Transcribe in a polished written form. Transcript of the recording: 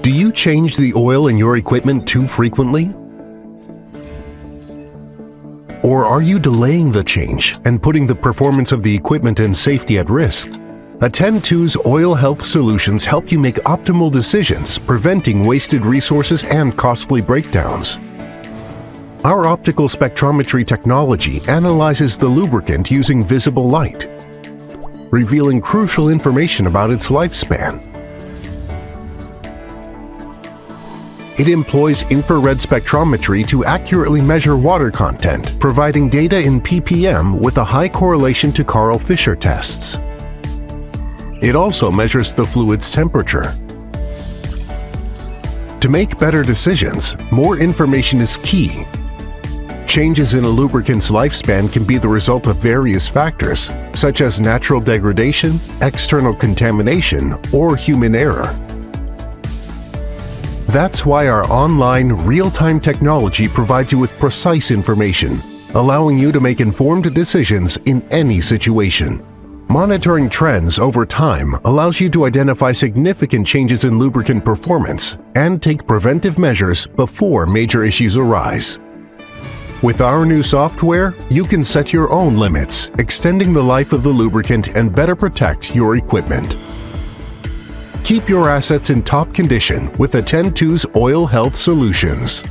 Do you change the oil in your equipment too frequently? Or are you delaying the change and putting the performance of the equipment and safety at risk? Atten2's OilHealth solutions help you make optimal decisions, preventing wasted resources and costly breakdowns. Our optical spectrometry technology analyzes the lubricant using visible light, revealing crucial information about its lifespan. It employs infrared spectrometry to accurately measure water content, providing data in ppm with a high correlation to Carl Fisher tests. It also measures the fluid's temperature. To make better decisions, more information is key. Changes in a lubricant's lifespan can be the result of various factors, such as natural degradation, external contamination, or human error. That's why our online, real-time technology provides you with precise information, allowing you to make informed decisions in any situation. Monitoring trends over time allows you to identify significant changes in lubricant performance and take preventive measures before major issues arise. With our new software, you can set your own limits, extending the life of the lubricant and better protect your equipment. Keep your assets in top condition with Atten2's OilHealth solutions.